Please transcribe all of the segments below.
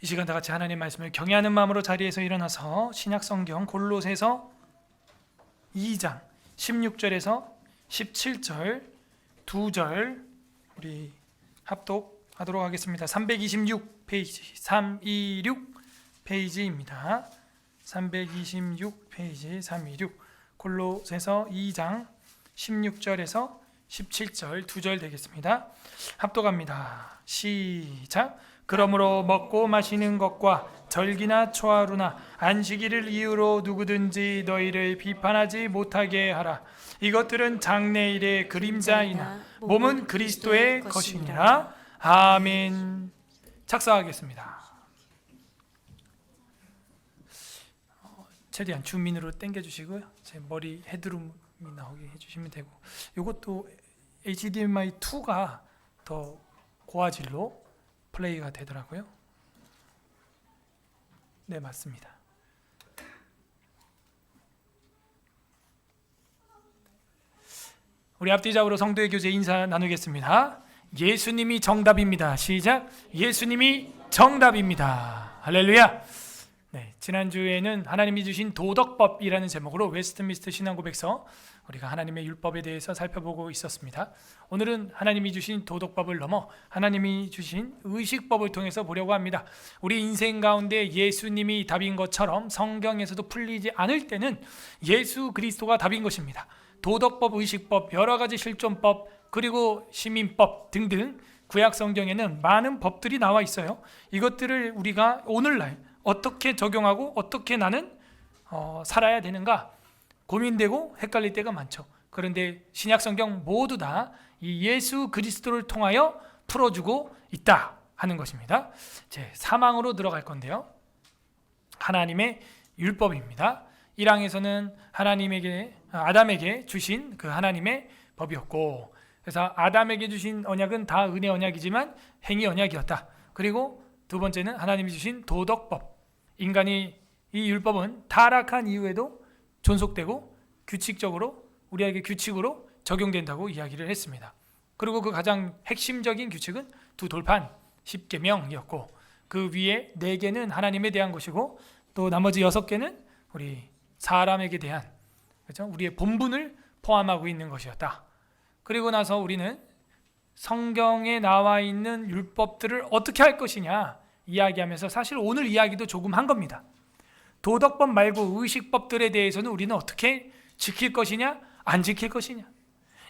이 시간 다 같이 하나님의 말씀을 경외하는 마음으로 자리에서 일어나서 신약성경 골로새서 2장 16절에서 17절 2절 우리 합독하도록 하겠습니다. 326 페이지 326 페이지입니다. 326 페이지 326 골로새서 2장 16절에서 17절 2절 되겠습니다. 합독합니다. 시작. 그러므로 먹고 마시는 것과 절기나 초하루나 안식일을 이유로 누구든지 너희를 비판하지 못하게 하라. 이것들은 장래일의 그림자이나 몸은 그리스도의 것이니라. 아멘. 작사하겠습니다. 최대한 줌인으로 당겨주시고요. 제 머리 헤드룸이 나오게 해주시면 되고, 이것도 HDMI2가 더 고화질로 플레이가 되더라고요. 네, 맞습니다. 우리 앞뒤적으로 성도의 교제 인사 나누겠습니다. 예수님이 정답입니다. 시작. 예수님이 정답입니다. 할렐루야. 네, 지난주에는 하나님이 주신 도덕법이라는 제목으로 웨스트민스터 신앙고백서 우리가 하나님의 율법에 대해서 살펴보고 있었습니다. 오늘은 하나님이 주신 도덕법을 넘어 하나님이 주신 의식법을 통해서 보려고 합니다. 우리 인생 가운데 예수님이 답인 것처럼 성경에서도 풀리지 않을 때는 예수 그리스도가 답인 것입니다. 도덕법, 의식법, 여러 가지 실존법, 그리고 시민법 등등 구약 성경에는 많은 법들이 나와 있어요. 이것들을 우리가 오늘날 어떻게 적용하고 어떻게 나는 살아야 되는가 고민되고 헷갈릴 때가 많죠. 그런데 신약성경 모두 다 이 예수 그리스도를 통하여 풀어주고 있다 하는 것입니다. 제 3항으로 들어갈 건데요. 하나님의 율법입니다. 1항에서는 아담에게 주신 그 하나님의 법이었고, 그래서 아담에게 주신 언약은 다 은혜 언약이지만 행위 언약이었다. 그리고 두 번째는 하나님이 주신 도덕법. 인간이 이 율법은 타락한 이후에도 존속되고 규칙적으로 우리에게 규칙으로 적용된다고 이야기를 했습니다. 그리고 그 가장 핵심적인 규칙은 두 돌판 10계명이었고, 그 위에 4개는 하나님에 대한 것이고 또 나머지 6개는 우리 사람에게 대한, 그렇죠? 우리의 본분을 포함하고 있는 것이었다. 그리고 나서 우리는 성경에 나와 있는 율법들을 어떻게 할 것이냐 이야기하면서 사실 오늘 이야기도 조금 한 겁니다. 도덕법 말고 의식법들에 대해서는 우리는 어떻게 지킬 것이냐 안 지킬 것이냐.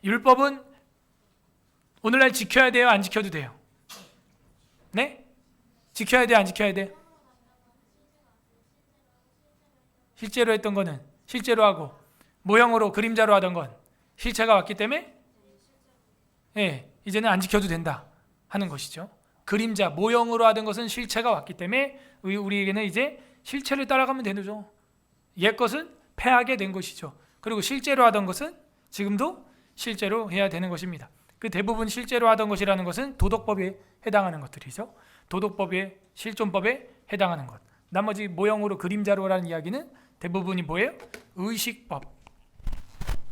율법은 오늘날 지켜야 돼요, 안 지켜도 돼요? 네? 지켜야 돼, 안 지켜야 돼? 실제로 했던 거는 실제로 하고, 모형으로 그림자로 하던 건 실체가 왔기 때문에 이제는 안 지켜도 된다 하는 것이죠. 그림자, 모형으로 하던 것은 실체가 왔기 때문에 우리에게는 이제 실체를 따라가면 되는 거죠. 옛 것은 패하게 된 것이죠. 그리고 실제로 하던 것은 지금도 실제로 해야 되는 것입니다. 그 대부분 실제로 하던 것이라는 것은 도덕법에 해당하는 것들이죠. 도덕법의 실존법에 해당하는 것. 나머지 모형으로 그림자로라는 이야기는 대부분이 뭐예요?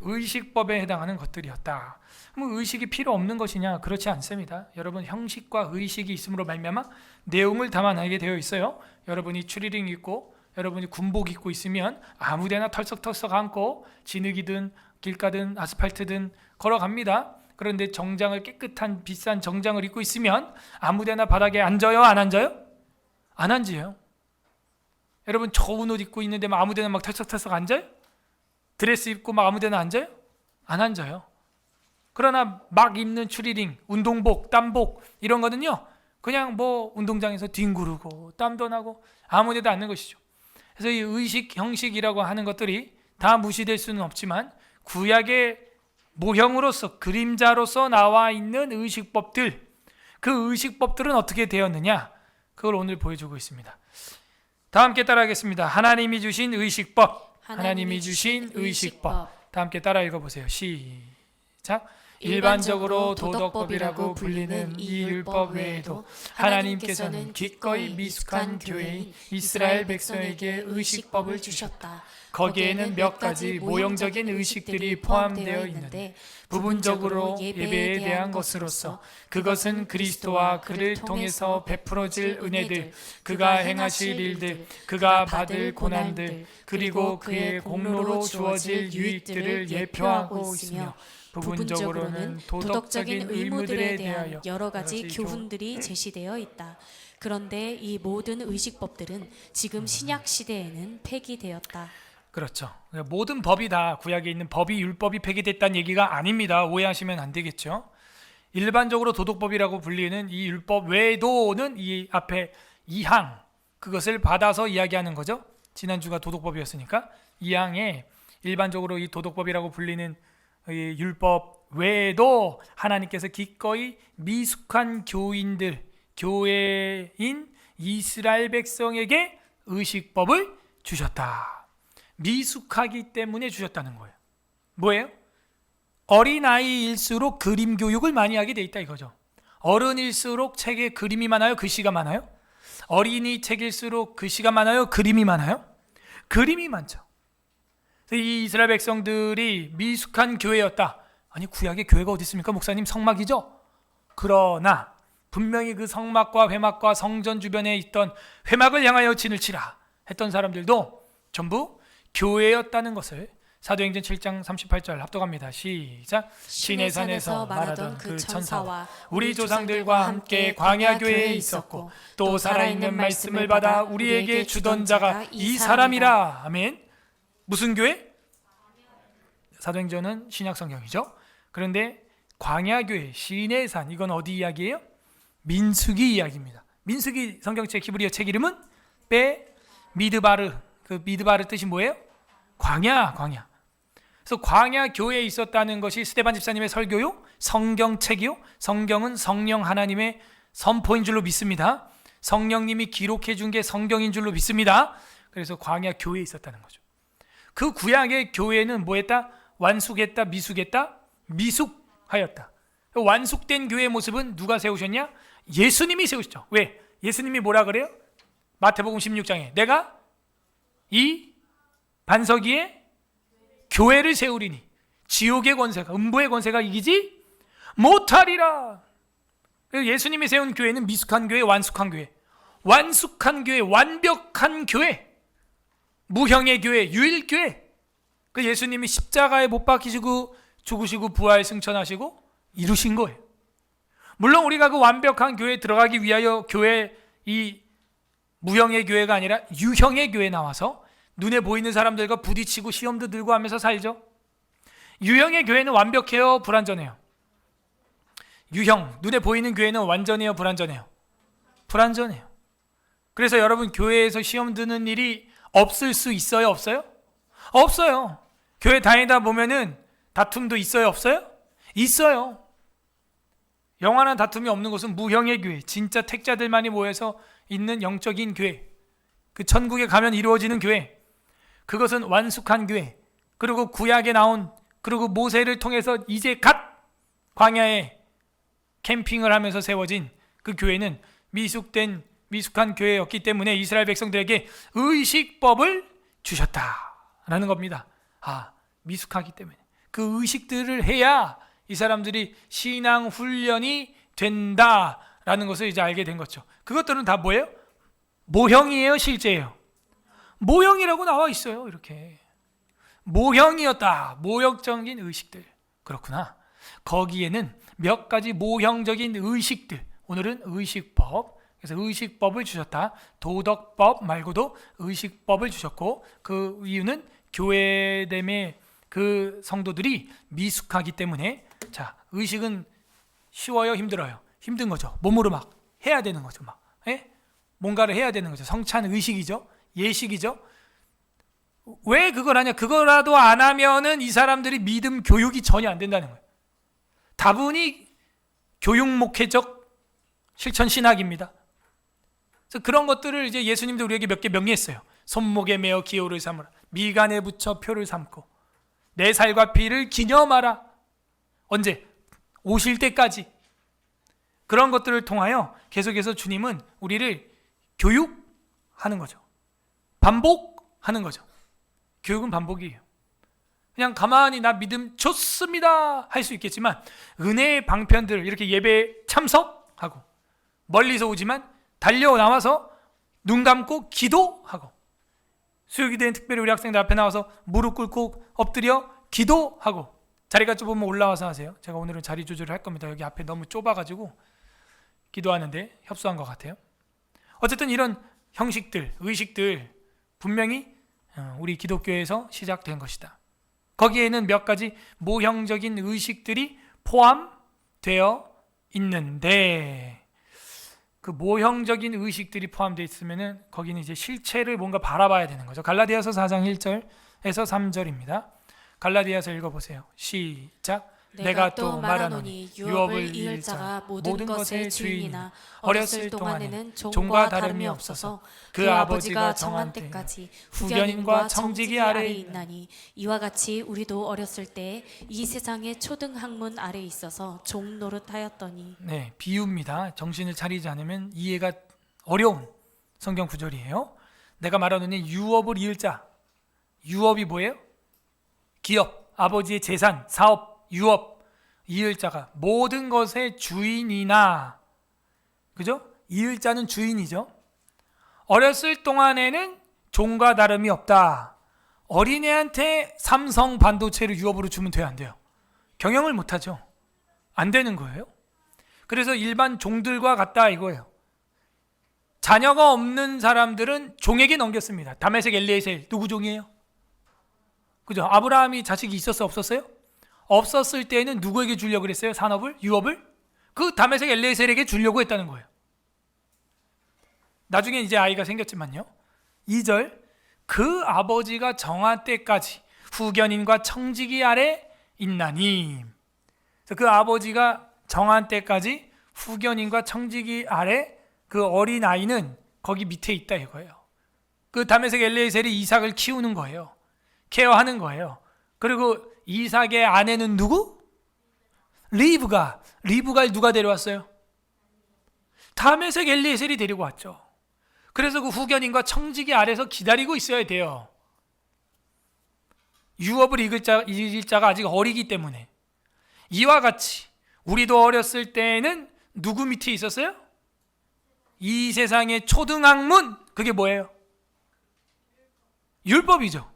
의식법에 해당하는 것들이었다. 그럼 의식이 필요 없는 것이냐? 그렇지 않습니다. 여러분, 형식과 의식이 있음으로 말미암아 내용을 담아내게 되어 있어요. 여러분이 추리닝 입고 여러분이 군복 입고 있으면 아무데나 털썩털썩 앉고 진흙이든 길가든 아스팔트든 걸어갑니다. 그런데 정장을, 깨끗한 비싼 정장을 입고 있으면 아무데나 바닥에 앉아요, 안 앉아요? 안 앉아요. 여러분, 좋은 옷 입고 있는데 막 아무데나 막 털썩털썩 앉아요? 드레스 입고 막 아무데나 앉아요? 안 앉아요. 그러나 막 입는 추리닝, 운동복, 땀복 이런 거는요, 그냥 뭐 운동장에서 뒹구르고 땀도 나고 아무데나 앉는 것이죠. 그래서 이 의식, 형식이라고 하는 것들이 다 무시될 수는 없지만 구약의 모형으로서, 그림자로서 나와 있는 의식법들, 그 의식법들은 어떻게 되었느냐, 그걸 오늘 보여주고 있습니다. 다 함께 따라하겠습니다. 하나님이 주신 의식법. 하나님이 주신 의식법. 다 함께 따라 읽어보세요. 시작. 일반적으로 도덕법이라고 불리는 이 율법 외에도 하나님께서는 기꺼이 미숙한 교회인 이스라엘 백성에게 의식법을 주셨다. 거기에는 몇 가지 모형적인 의식들이 포함되어 있는데 부분적으로 예배에 대한 것으로서 그것은 그리스도와 그를 통해서 베풀어질 은혜들, 그가 행하실 일들, 그가 받을 고난들, 그리고 그의 공로로 주어질 유익들을 예표하고 있으며 부분적으로는 도덕적인 의무들에 대하여 여러 가지 교훈들이 제시되어 있다. 그런데 이 모든 의식법들은 지금 신약 시대에는 폐기되었다. 그렇죠. 모든 법이 다 구약에 있는 법이 율법이 폐기됐다는 얘기가 아닙니다. 오해하시면 안 되겠죠. 일반적으로 도덕법이라고 불리는 이 율법 외에도는 이 앞에 2항 그것을 받아서 이야기하는 거죠. 지난주가 도덕법이었으니까 2항에 일반적으로 이 도덕법이라고 불리는 이 율법 외에도 하나님께서 기꺼이 미숙한 교인들, 교회인 이스라엘 백성에게 의식법을 주셨다. 미숙하기 때문에 주셨다는 거예요. 뭐예요? 어린아이일수록 그림 교육을 많이 하게 돼 있다 이거죠. 어른일수록 책에 그림이 많아요? 글씨가 많아요? 어린이 책일수록 글씨가 많아요? 그림이 많아요? 그림이 많죠. 이 이스라엘 백성들이 미숙한 교회였다. 아니 구약에 교회가 어디 있습니까? 목사님 성막이죠? 그러나 분명히 그 성막과 회막과 성전 주변에 있던 회막을 향하여 진을 치라 했던 사람들도 전부 교회였다는 것을 사도행전 7장 38절 합독합니다. 시작. 신의 산에서 말하던 그 천사와 우리 조상들과 함께 광야교회에 있었고 또 살아있는 말씀을 받아 우리에게 주던 자가 이 사람이라. 아멘. 무슨 교회? 사도행전은 신약성경이죠. 그런데 광야교회, 신의 산, 이건 어디 이야기예요? 민수기 이야기입니다. 민수기 성경책 히브리어 책 이름은 미드바르. 그 미드바르 뜻이 뭐예요? 광야. 그래서 광야 교회에 있었다는 것이 스데반 집사님의 설교요, 성경책이요. 성경은 성령 하나님의 선포인 줄로 믿습니다. 성령님이 기록해 준 게 성경인 줄로 믿습니다. 그래서 광야 교회에 있었다는 거죠. 그 구약의 교회는 뭐했다? 완숙했다, 미숙했다? 미숙하였다. 완숙된 교회의 모습은 누가 세우셨냐? 예수님이 세우셨죠. 왜? 예수님이 뭐라 그래요? 마태복음 16장에 내가 이 반석 위에 교회를 세우리니 지옥의 권세가, 음부의 권세가 이기지 못하리라. 예수님이 세운 교회는 미숙한 교회, 완숙한 교회. 완숙한 교회, 완벽한 교회, 무형의 교회, 유일교회. 그 예수님이 십자가에 못 박히시고 죽으시고 부활 승천하시고 이루신 거예요. 물론 우리가 그 완벽한 교회에 들어가기 위하여 교회, 이 무형의 교회가 아니라 유형의 교회에 나와서 눈에 보이는 사람들과 부딪히고 시험도 들고 하면서 살죠. 유형의 교회는 완벽해요, 불완전해요? 유형, 눈에 보이는 교회는 완전해요, 불완전해요? 불완전해요. 그래서 여러분 교회에서 시험 드는 일이 없을 수 있어요, 없어요? 없어요. 교회 다니다 보면은 다툼도 있어요, 없어요? 있어요. 영원한 다툼이 없는 곳은 무형의 교회, 진짜 택자들만이 모여서 있는 영적인 교회, 그 천국에 가면 이루어지는 교회, 그것은 완숙한 교회. 그리고 구약에 나온, 그리고 모세를 통해서 이제 갓 광야에 캠핑을 하면서 세워진 그 교회는 미숙한 교회였기 때문에 이스라엘 백성들에게 의식법을 주셨다라는 겁니다. 미숙하기 때문에 그 의식들을 해야 이 사람들이 신앙 훈련이 된다라는 것을 이제 알게 된 거죠. 그것들은 다 뭐예요? 모형이에요, 실제예요? 모형이라고 나와 있어요. 이렇게 모형이었다. 모형적인 의식들. 그렇구나. 거기에는 몇 가지 모형적인 의식들, 오늘은 의식법, 그래서 의식법을 주셨다. 도덕법 말고도 의식법을 주셨고, 그 이유는 교회됨의 그 성도들이 미숙하기 때문에. 자, 의식은 쉬워요, 힘들어요? 힘든 거죠. 몸으로 막 해야 되는 거죠. 막 뭔가를 해야 되는 거죠. 성찬 의식이죠. 예식이죠. 왜 그걸 하냐? 그거라도 안 하면은 이 사람들이 믿음 교육이 전혀 안 된다는 거예요. 다분히 교육 목회적 실천 신학입니다. 그래서 그런 것들을 이제 예수님도 우리에게 몇 개 명리했어요. 손목에 메어 기호를 삼으라. 미간에 붙여 표를 삼고 내 살과 피를 기념하라. 언제? 오실 때까지. 그런 것들을 통하여 계속해서 주님은 우리를 교육하는 거죠. 반복하는 거죠. 교육은 반복이에요. 그냥 가만히 나 믿음 좋습니다 할 수 있겠지만 은혜의 방편들 이렇게 예배 참석하고 멀리서 오지만 달려 나와서 눈 감고 기도하고 수요기도엔 특별히 우리 학생들 앞에 나와서 무릎 꿇고 엎드려 기도하고 자리가 좁으면 올라와서 하세요. 제가 오늘은 자리 조절을 할 겁니다. 여기 앞에 너무 좁아가지고 기도하는데 협소한 것 같아요. 어쨌든 이런 형식들, 의식들 분명히 우리 기독교에서 시작된 것이다. 거기에는 몇 가지 모형적인 의식들이 포함되어 있는데 그 모형적인 의식들이 포함되어 있으면은 거기는 이제 실체를 뭔가 바라봐야 되는 거죠. 갈라디아서 4장 1절에서 3절입니다. 갈라디아서 읽어보세요. 시작. 내가 또 말하노니 유업을 이을 자가 모든 것의 주인이나 어렸을 동안에는 종과 다름이 없어서 그 아버지가 정한 때까지 후견인과 청지기 아래에 있나니 이와 같이 우리도 어렸을 때 이 세상의 초등 학문 아래에 있어서 종 노릇하였더니. 네, 비유입니다. 정신을 차리지 않으면 이해가 어려운 성경 구절이에요. 내가 말하노니 유업을 이을 자. 유업이 뭐예요? 기업, 아버지의 재산, 사업, 유업, 이을 자가 모든 것의 주인이나, 그죠? 이을 자는 주인이죠. 어렸을 동안에는 종과 다름이 없다. 어린애한테 삼성 반도체를 유업으로 주면 돼요, 안 돼요? 경영을 못하죠. 안 되는 거예요. 그래서 일반 종들과 같다 이거예요. 자녀가 없는 사람들은 종에게 넘겼습니다. 다메섹 엘리에셀 누구 종이에요? 그죠? 아브라함이 자식이 있었어요, 없었어요? 없었을 때는 누구에게 주려고 그랬어요? 산업을? 유업을? 그 다메섹 엘리에셀에게 주려고 했다는 거예요. 나중에 이제 아이가 생겼지만요. 2절 그 아버지가 정한 때까지 후견인과 청지기 아래 있나니. 그래서 그 아버지가 정한 때까지 후견인과 청지기 아래 그 어린 아이는 거기 밑에 있다 이거예요. 그 다메섹 엘리에셀이 이삭을 키우는 거예요. 케어하는 거예요. 그리고 이삭의 아내는 누구? 리브가를 누가 데려왔어요? 다메섹 엘리에셀이 데리고 왔죠. 그래서 그 후견인과 청지기 아래서 기다리고 있어야 돼요. 유업을 이을 자가 아직 어리기 때문에. 이와 같이 우리도 어렸을 때에는 누구 밑에 있었어요? 이 세상의 초등학문, 그게 뭐예요? 율법이죠.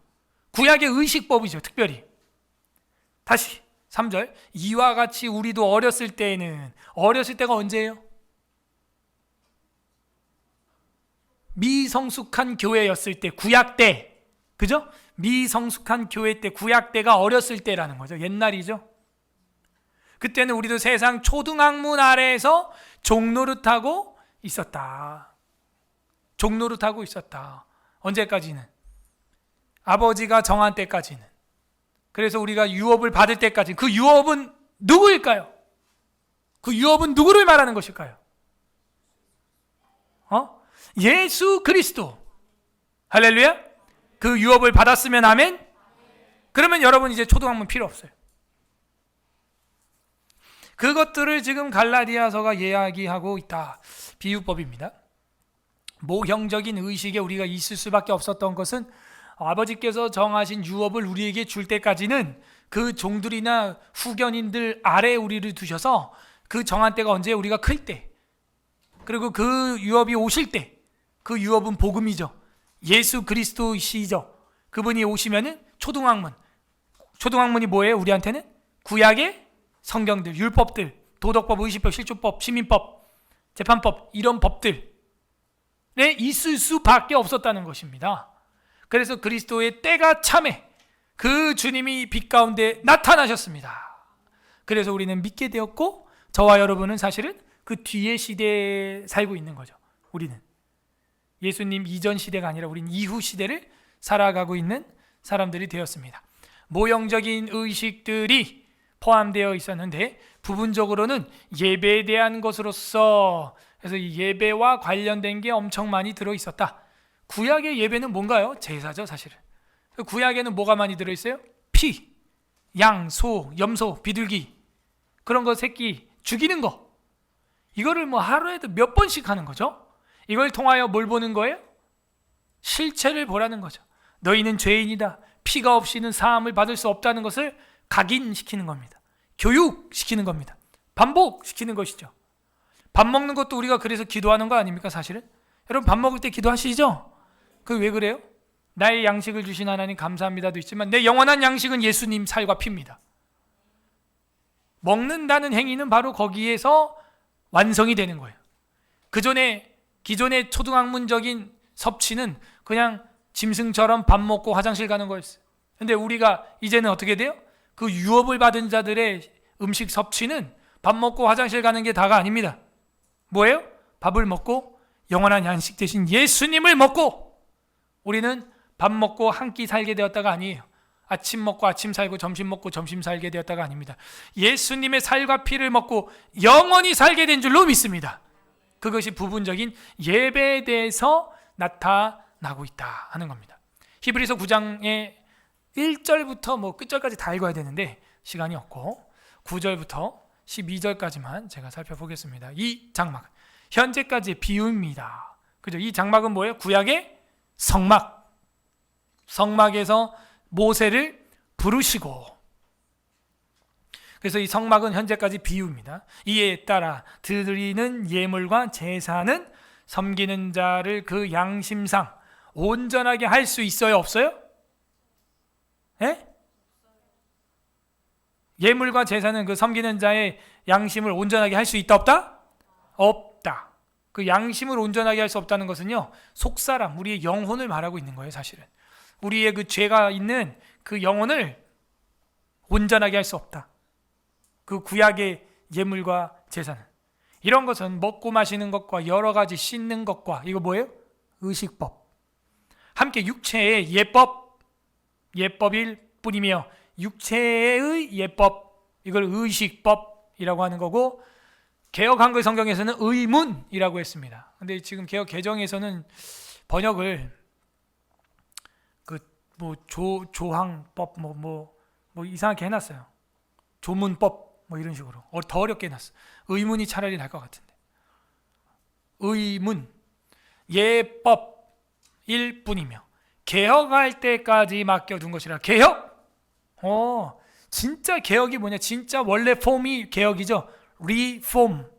구약의 의식법이죠, 특별히. 다시 3절 이와 같이 우리도 어렸을 때에는, 어렸을 때가 언제예요? 미성숙한 교회였을 때, 구약 때, 그죠? 미성숙한 교회 때, 구약 때가 어렸을 때라는 거죠. 옛날이죠. 그때는 우리도 세상 초등학문 아래에서 종노릇하고 있었다. 종노릇하고 있었다. 언제까지는? 아버지가 정한 때까지는. 그래서 우리가 유업을 받을 때까지. 그 유업은 누구일까요? 그 유업은 누구를 말하는 것일까요? 예수 그리스도. 할렐루야. 그 유업을 받았으면 아멘. 그러면 여러분 이제 초등학문 필요 없어요. 그것들을 지금 갈라디아서가 이야기하고 있다. 비유법입니다. 모형적인 의식에 우리가 있을 수밖에 없었던 것은 아버지께서 정하신 유업을 우리에게 줄 때까지는 그 종들이나 후견인들 아래에 우리를 두셔서 그 정한 때가 언제예요? 우리가 클 때. 그리고 그 유업이 오실 때. 그 유업은 복음이죠. 예수 그리스도이시죠. 그분이 오시면은 초등학문. 초등학문이 뭐예요? 우리한테는 구약의 성경들, 율법들, 도덕법, 의식법, 실주법, 시민법, 재판법 이런 법들에 있을 수밖에 없었다는 것입니다. 그래서 그리스도의 때가 참에 그 주님이 빛 가운데 나타나셨습니다. 그래서 우리는 믿게 되었고 저와 여러분은 사실은 그 뒤의 시대에 살고 있는 거죠. 우리는 예수님 이전 시대가 아니라 우리는 이후 시대를 살아가고 있는 사람들이 되었습니다. 모형적인 의식들이 포함되어 있었는데 부분적으로는 예배에 대한 것으로서, 그래서 이 예배와 관련된 게 엄청 많이 들어있었다. 구약의 예배는 뭔가요? 제사죠, 사실은. 구약에는 뭐가 많이 들어있어요? 피, 양, 소, 염소, 비둘기 그런 거 새끼 죽이는 거. 이거를 뭐 하루에도 몇 번씩 하는 거죠. 이걸 통하여 뭘 보는 거예요? 실체를 보라는 거죠. 너희는 죄인이다. 피가 없이는 사함을 받을 수 없다는 것을 각인시키는 겁니다. 교육시키는 겁니다. 반복시키는 것이죠. 밥 먹는 것도 우리가 그래서 기도하는 거 아닙니까 사실은? 여러분 밥 먹을 때 기도하시죠? 그 왜 그래요? 나의 양식을 주신 하나님 감사합니다도 있지만 내 영원한 양식은 예수님 살과 피입니다. 먹는다는 행위는 바로 거기에서 완성이 되는 거예요. 기존의 초등학문적인 섭취는 그냥 짐승처럼 밥 먹고 화장실 가는 거였어요. 근데 우리가 이제는 어떻게 돼요? 그 유업을 받은 자들의 음식 섭취는 밥 먹고 화장실 가는 게 다가 아닙니다. 뭐예요? 밥을 먹고 영원한 양식 대신 예수님을 먹고 우리는 밥 먹고 한 끼 살게 되었다가 아니에요. 아침 먹고 아침 살고 점심 먹고 점심 살게 되었다가 아닙니다. 예수님의 살과 피를 먹고 영원히 살게 된 줄로 믿습니다. 그것이 부분적인 예배에 대해서 나타나고 있다 하는 겁니다. 히브리서 9장의 1절부터 끝절까지 다 읽어야 되는데 시간이 없고 9절부터 12절까지만 제가 살펴보겠습니다. 이 장막 현재까지의 비유입니다. 그죠? 이 장막은 뭐예요? 구약의 성막에서 모세를 부르시고, 그래서 이 성막은 현재까지 비유입니다. 이에 따라 드리는 예물과 제사는 섬기는 자를 그 양심상 온전하게 할 수 있어요? 없어요? 예? 예물과 제사는 그 섬기는 자의 양심을 온전하게 할 수 있다 없다? 없다. 그 양심을 온전하게 할 수 없다는 것은요, 속사람, 우리의 영혼을 말하고 있는 거예요. 사실은 우리의 그 죄가 있는 그 영혼을 온전하게 할 수 없다. 그 구약의 예물과 제사는, 이런 것은 먹고 마시는 것과 여러 가지 씻는 것과, 이거 뭐예요? 의식법, 함께 육체의 예법일 뿐이며 육체의 예법, 이걸 의식법이라고 하는 거고, 개역 한글 성경에서는 의문이라고 했습니다. 근데 지금 개역 개정에서는 번역을 조항법 이상하게 해놨어요. 조문법 이런 식으로 더 어렵게 해놨어. 의문이 차라리 날 것 같은데. 의문, 예법일 뿐이며 개혁할 때까지 맡겨둔 것이라. 개혁? 진짜 개혁이 뭐냐? 진짜 원래 폼이 개혁이죠. 리폼,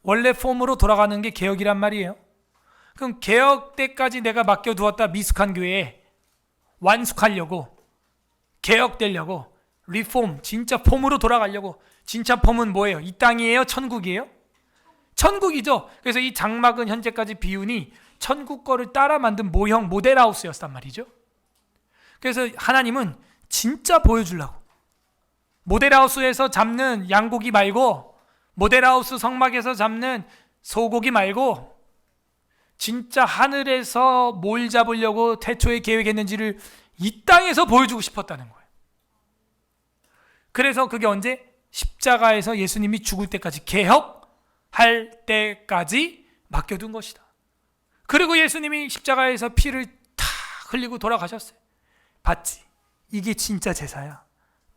원래 폼으로 돌아가는 게 개혁이란 말이에요. 그럼 개혁 때까지 내가 맡겨두었다 미숙한 교회에 완숙하려고, 개혁되려고, 리폼, 진짜 폼으로 돌아가려고. 진짜 폼은 뭐예요? 이 땅이에요? 천국이에요? 천국이죠. 그래서 이 장막은 현재까지 비유니 천국 거를 따라 만든 모형, 모델하우스였단 말이죠. 그래서 하나님은 진짜 보여주려고, 모델하우스에서 잡는 양고기 말고, 모델하우스 성막에서 잡는 소고기 말고, 진짜 하늘에서 뭘 잡으려고 태초에 계획했는지를 이 땅에서 보여주고 싶었다는 거예요. 그래서 그게 언제? 십자가에서 예수님이 죽을 때까지, 개혁할 때까지 맡겨둔 것이다. 그리고 예수님이 십자가에서 피를 탁 흘리고 돌아가셨어요. 봤지? 이게 진짜 제사야.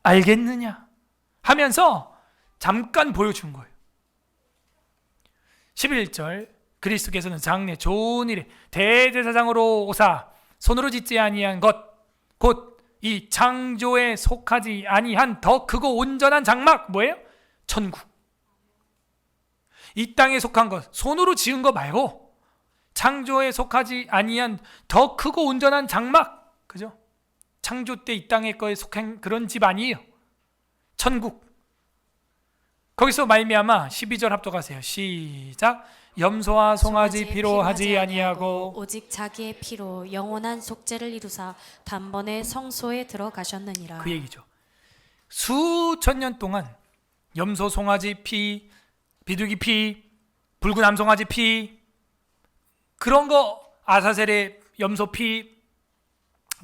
알겠느냐? 하면서 잠깐 보여준 거예요. 11절, 그리스도께서는 장래 좋은 일에 대제사장으로 오사 손으로 짓지 아니한 것, 곧 이 창조에 속하지 아니한 더 크고 온전한 장막, 뭐예요? 천국. 이 땅에 속한 것, 손으로 지은 거 말고 창조에 속하지 아니한 더 크고 온전한 장막, 그죠? 창조 때 이 땅의 거에 속한 그런 집 아니에요. 천국. 거기서 말미암아 12절 합독하세요. 시작. 염소와 송아지 피로 하지 아니하고 오직 자기의 피로 영원한 속죄를 이루사 단번에 성소에 들어가셨느니라. 그 얘기죠. 수천 년 동안 염소, 송아지 피, 비둘기 피, 붉은 암송아지 피, 그런 거, 아사셀의 염소 피,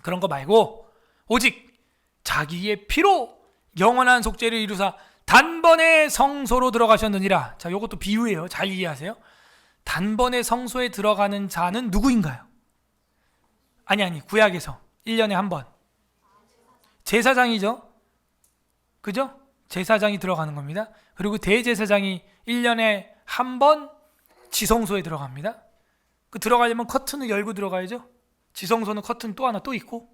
그런 거 말고 오직 자기의 피로 영원한 속죄를 이루사 단번에 성소로 들어가셨느니라. 자, 이것도 비유예요. 잘 이해하세요. 단번에 성소에 들어가는 자는 누구인가요? 아니, 구약에서 1년에 한 번 제사장이죠. 그죠? 제사장이 들어가는 겁니다. 그리고 대제사장이 1년에 한 번 지성소에 들어갑니다. 그 들어가려면 커튼을 열고 들어가야죠. 지성소는 커튼 또 하나 또 있고.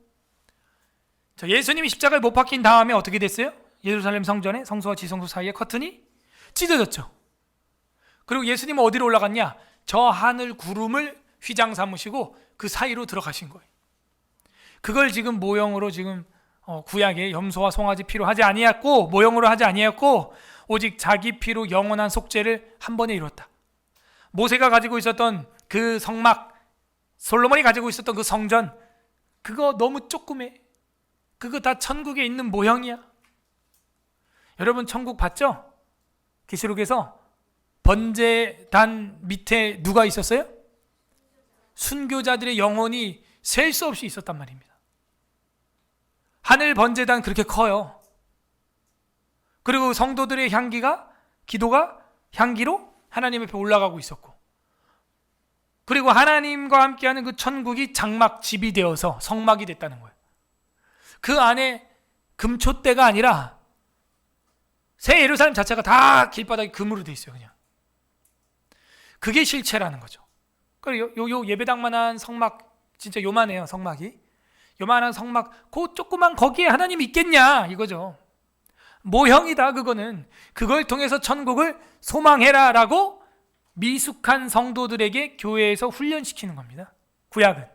자, 예수님이 십자가에 못 박힌 다음에 어떻게 됐어요? 예루살렘 성전에 성소와 지성소 사이에 커튼이 찢어졌죠. 그리고 예수님은 어디로 올라갔냐? 저 하늘 구름을 휘장 삼으시고 그 사이로 들어가신 거예요. 그걸 지금 모형으로 지금 구약에 염소와 송아지 피로 하지 아니했고, 모형으로 하지 아니했고, 오직 자기 피로 영원한 속죄를 한 번에 이뤘다. 모세가 가지고 있었던 그 성막, 솔로몬이 가지고 있었던 그 성전, 그거 너무 조그매. 그거 다 천국에 있는 모형이야. 여러분 천국 봤죠? 계시록에서 번제단 밑에 누가 있었어요? 순교자들의 영혼이 셀 수 없이 있었단 말입니다. 하늘 번제단 그렇게 커요. 그리고 성도들의 향기가, 기도가 향기로 하나님 앞에 올라가고 있었고, 그리고 하나님과 함께하는 그 천국이 장막 집이 되어서 성막이 됐다는 거예요. 그 안에 금촛대가 아니라 새 예루살렘 자체가 다 길바닥이 금으로 돼 있어요. 그냥 그게 실체라는 거죠. 그리고 요 예배당만한 성막, 진짜 요만해요. 성막이 요만한 성막, 그 조그만 거기에 하나님 있겠냐 이거죠. 모형이다. 그거는 그걸 통해서 천국을 소망해라 라고 미숙한 성도들에게 교회에서 훈련시키는 겁니다. 구약은.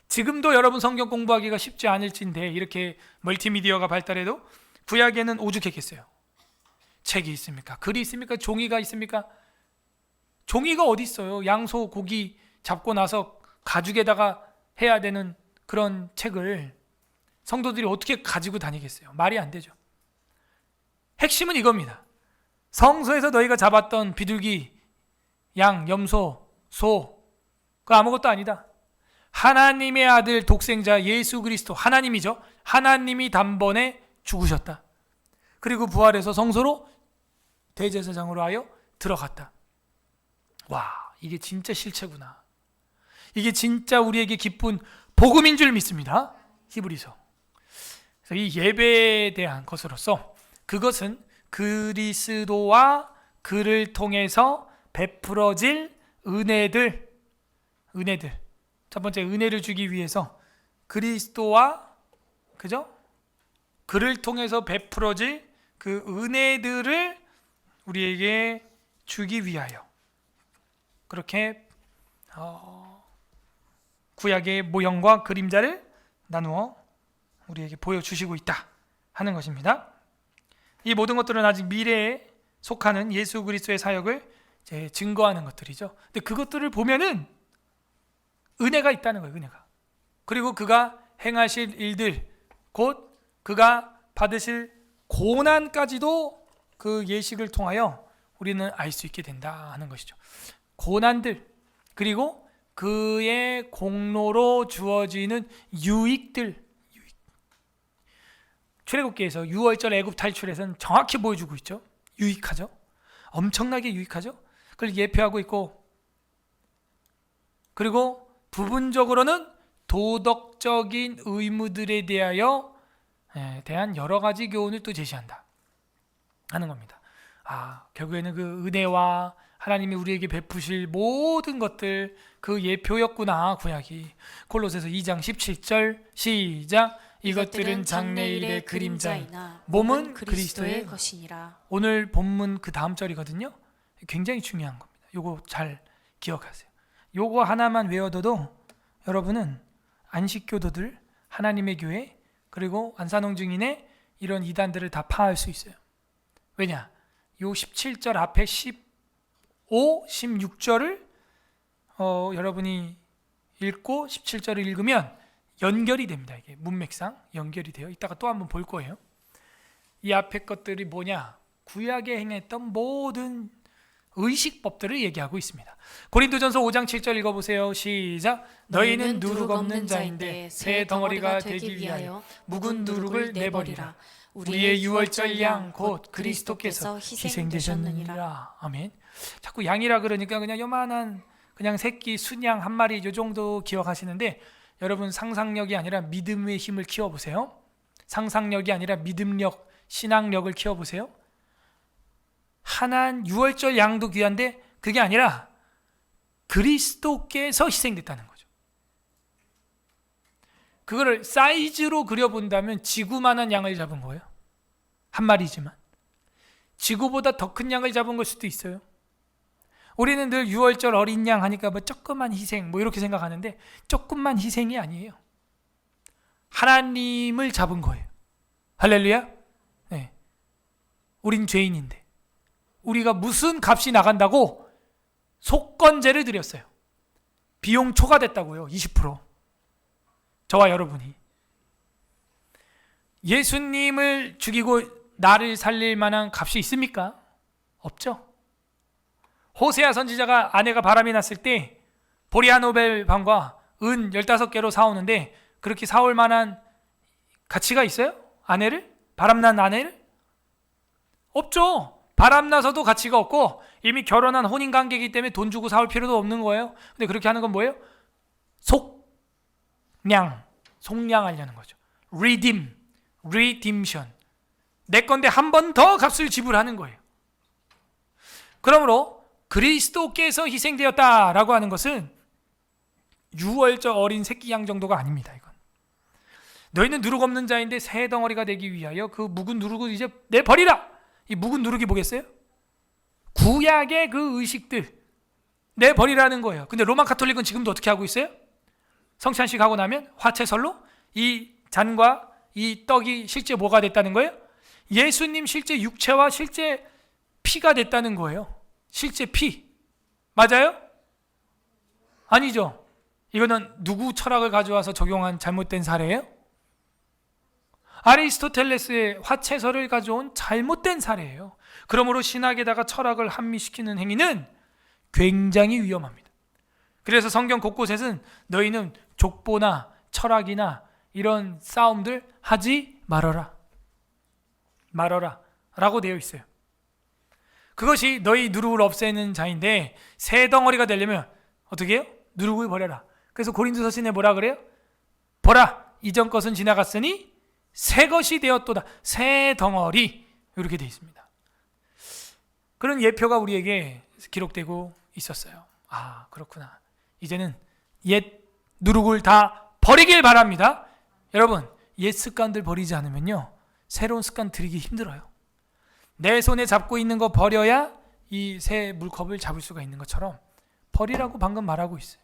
지금도 여러분 성경 공부하기가 쉽지 않을진데, 이렇게 멀티미디어가 발달해도 구약에는 오죽했겠어요. 책이 있습니까? 글이 있습니까? 종이가 있습니까? 종이가 어디 있어요? 양소 고기 잡고 나서 가죽에다가 해야 되는 그런 책을 성도들이 어떻게 가지고 다니겠어요? 말이 안 되죠. 핵심은 이겁니다. 성소에서 너희가 잡았던 비둘기, 양, 염소, 소, 그거 아무것도 아니다. 하나님의 아들 독생자 예수 그리스도, 하나님이죠. 하나님이 단번에 죽으셨다. 그리고 부활해서 성소로 대제사장으로 하여 들어갔다. 와, 이게 진짜 실체구나. 이게 진짜 우리에게 기쁜 복음인 줄 믿습니다. 히브리서. 그래서 이 예배에 대한 것으로서 그것은 그리스도와 그를 통해서 베풀어질 은혜들. 첫 번째, 은혜를 주기 위해서 그리스도와, 그죠? 그를 통해서 베풀어질 그 은혜들을 우리에게 주기 위하여 그렇게 구약의 모형과 그림자를 나누어 우리에게 보여주시고 있다 하는 것입니다. 이 모든 것들은 아직 미래에 속하는 예수 그리스도의 사역을 이제 증거하는 것들이죠. 근데 그것들을 보면은 은혜가 있다는 거예요. 은혜가. 그리고 그가 행하실 일들, 곧 그가 받으실 고난까지도 그 예식을 통하여 우리는 알 수 있게 된다 하는 것이죠. 고난들, 그리고 그의 공로로 주어지는 유익들. 출애굽기에서 6월절 애굽 탈출에서는 정확히 보여주고 있죠. 유익하죠. 엄청나게 유익하죠. 그걸 예표하고 있고, 그리고 부분적으로는 도덕적인 의무들에 대한 여러 가지 교훈을 또 제시한다 하는 겁니다. 결국에는 그 은혜와 하나님이 우리에게 베푸실 모든 것들, 그 예표였구나 구약이. 골로새서 2장 17절 시작. 이것들은 장래일의 그림자이나 몸은 그리스도의 것이니라. 오늘 본문 그 다음 절이거든요. 굉장히 중요한 겁니다. 요거 잘 기억하세요. 요거 하나만 외워둬도 여러분은 안식교도들, 하나님의 교회, 그리고 안산홍 증인의 이런 이단들을 다 파할 수 있어요. 왜냐? 요 17절 앞에 15, 16절을 여러분이 읽고 17절을 읽으면 연결이 됩니다. 이게 문맥상 연결이 돼요. 이따가 또 한번 볼 거예요. 이 앞에 것들이 뭐냐? 구약에 행했던 모든 의식법들을 얘기하고 있습니다. 고린도전서 5장 7절 읽어보세요. 시작. 너희는 누룩 없는 자인데 새 덩어리가 되기 위하여 묵은 누룩을 내버리라. 우리의 유월절 양 곧 그리스도께서 희생되셨느니라. 아멘. 자꾸 양이라 그러니까 그냥 요만한 그냥 새끼 순양 한 마리 요 정도 기억하시는데, 여러분 상상력이 아니라 믿음의 힘을 키워보세요. 상상력이 아니라 믿음력, 신앙력을 키워보세요. 하나는 유월절 양도 귀한데 그게 아니라 그리스도께서 희생됐다는 거죠. 그거를 사이즈로 그려본다면 지구만한 양을 잡은 거예요. 한 마리지만. 지구보다 더 큰 양을 잡은 걸 수도 있어요. 우리는 늘 6월절 어린 양 하니까 뭐 조그만 희생 뭐 이렇게 생각하는데 조금만 희생이 아니에요. 하나님을 잡은 거예요. 할렐루야. 네. 우린 죄인인데 우리가 무슨 값이 나간다고 속건제를 드렸어요. 비용 초과됐다고요. 20%. 저와 여러분이 예수님을 죽이고 나를 살릴 만한 값이 있습니까? 없죠. 호세아 선지자가 아내가 바람이 났을 때 보리아노벨 방과 은 15개로 사오는데 그렇게 사올 만한 가치가 있어요? 아내를? 바람난 아내를? 없죠. 바람나서도 가치가 없고 이미 결혼한 혼인관계이기 때문에 돈 주고 사올 필요도 없는 거예요. 근데 그렇게 하는 건 뭐예요? 속량하려는 거죠. redemption. 내 건데 한 번 더 값을 지불하는 거예요. 그러므로 그리스도께서 희생되었다라고 하는 것은 6월절 어린 새끼 양 정도가 아닙니다. 이건 너희는 누룩 없는 자인데 새 덩어리가 되기 위하여 그 묵은 누룩을 이제 내버리라. 이 묵은 누룩이 뭐겠어요? 구약의 그 의식들 내버리라는 거예요. 근데 로마 가톨릭은 지금도 어떻게 하고 있어요? 성찬식 하고 나면 화채설로 이 잔과 이 떡이 실제 뭐가 됐다는 거예요? 예수님 실제 육체와 실제 피가 됐다는 거예요. 실제 피. 맞아요? 아니죠. 이거는 누구 철학을 가져와서 적용한 잘못된 사례예요? 아리스토텔레스의 화채설을 가져온 잘못된 사례예요. 그러므로 신학에다가 철학을 함미시키는 행위는 굉장히 위험합니다. 그래서 성경 곳곳에는 너희는 족보나 철학이나 이런 싸움들 하지 말아라 라고 되어 있어요. 그것이 너희 누룩을 없애는 자인데 새 덩어리가 되려면 어떻게 해요? 누룩을 버려라. 그래서 고린도서신에 뭐라 그래요? 보라, 이전 것은 지나갔으니 새 것이 되었도다. 새 덩어리. 이렇게 되어 있습니다. 그런 예표가 우리에게 기록되고 있었어요. 아, 그렇구나. 이제는 옛 누룩을 다 버리길 바랍니다. 여러분, 옛 습관들 버리지 않으면요, 새로운 습관 들이기 힘들어요. 내 손에 잡고 있는 거 버려야 이 새 물컵을 잡을 수가 있는 것처럼 버리라고 방금 말하고 있어요.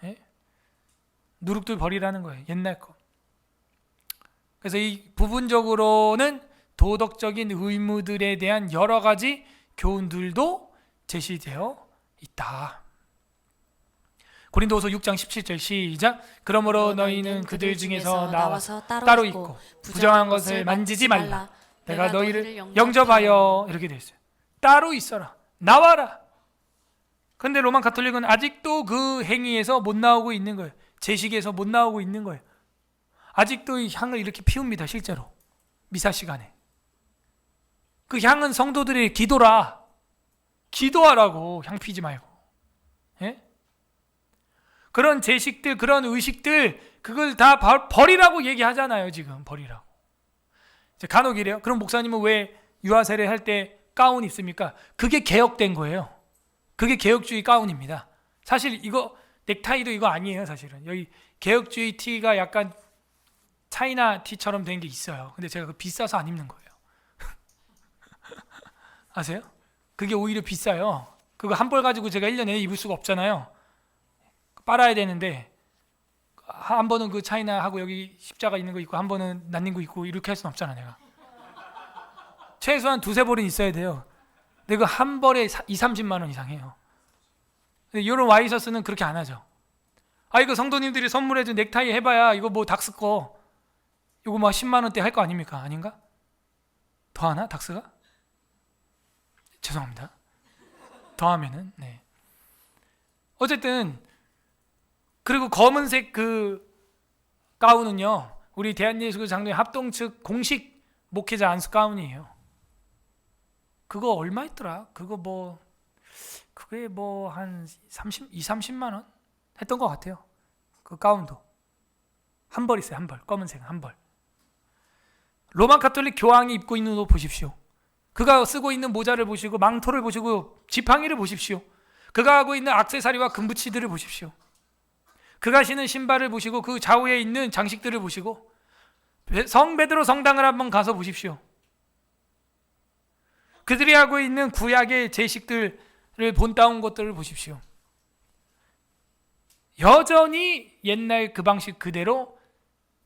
예? 누룩들 버리라는 거예요. 옛날 거. 그래서 이 부분적으로는 도덕적인 의무들에 대한 여러 가지 교훈들도 제시되어 있다. 고린도후서 6장 17절 시작. 그러므로 너희는 그들 중에서 나와서 따로 있고 부정한 것을 만지지 말라. 내가 너희를 영접하여. 이렇게 되어 있어요. 따로 있어라. 나와라. 근데 로만 가톨릭은 아직도 그 행위에서 못 나오고 있는 거예요. 제식에서 못 나오고 있는 거예요. 아직도 이 향을 이렇게 피웁니다. 실제로 미사 시간에 그 향은 성도들의 기도라. 기도하라고. 향 피지 말고. 예? 그런 제식들, 그런 의식들, 그걸 다 버리라고 얘기하잖아요. 지금 버리라고. 간혹 이래요. 그럼 목사님은 왜 유아 세례 할 때 가운 입습니까? 그게 개혁된 거예요. 그게 개혁주의 가운입니다. 사실 이거 넥타이도 이거 아니에요. 사실은 여기 개혁주의 티가 약간 차이나 티처럼 된 게 있어요. 근데 제가 그 비싸서 안 입는 거예요. 아세요? 그게 오히려 비싸요. 그거 한 벌 가지고 제가 1년 내내 입을 수가 없잖아요. 빨아야 되는데 한 번은 그 차이나하고 여기 십자가 있는 거 있고 한 번은 난닝구 있고 이렇게 할 수는 없잖아. 내가 최소한 두세 벌은 있어야 돼요. 근데 그 한 벌에 20-30만 원 이상 해요. 근데 이런 와이셔츠는 그렇게 안 하죠. 아, 이거 성도님들이 선물해준 넥타이 해봐야 이거 뭐 닥스 거 이거 뭐 10만 원대 할 거 아닙니까? 아닌가? 더 하나? 닥스가? 죄송합니다. 더 하면은 네. 어쨌든 그리고 검은색 그 가운은요, 우리 대한예수교 장로회 합동 측 공식 목회자 안수 가운이에요. 그거 얼마 있더라? 그게 뭐 한 30만 원 했던 것 같아요. 그 가운도 한 벌 있어요. 한 벌. 검은색 한 벌. 로마 가톨릭 교황이 입고 있는 옷 보십시오. 그가 쓰고 있는 모자를 보시고 망토를 보시고 지팡이를 보십시오. 그가 하고 있는 액세서리와 금붙이들을 보십시오. 그가 신은 신발을 보시고 그 좌우에 있는 장식들을 보시고 성 베드로 성당을 한번 가서 보십시오. 그들이 하고 있는 구약의 제식들을 본따온 것들을 보십시오. 여전히 옛날 그 방식 그대로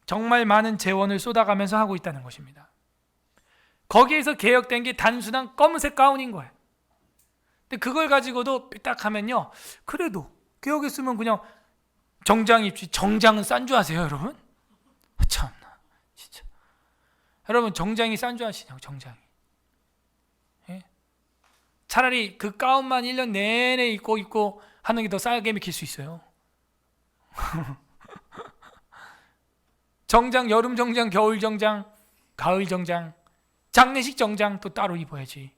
정말 많은 재원을 쏟아가면서 하고 있다는 것입니다. 거기에서 개혁된 게 단순한 검은색 가운인 거예요. 근데 그걸 가지고도 딱 하면요, 그래도 개혁했으면 그냥 정장 입지. 정장은 싼 줄 아세요, 여러분? 참나, 진짜. 여러분, 정장이 싼 줄 아시냐고, 정장이. 예? 차라리 그 가운만 1년 내내 입고 하는 게 더 싸게 먹힐 수 있어요. 정장, 여름 정장, 겨울 정장, 가을 정장, 장례식 정장 또 따로 입어야지.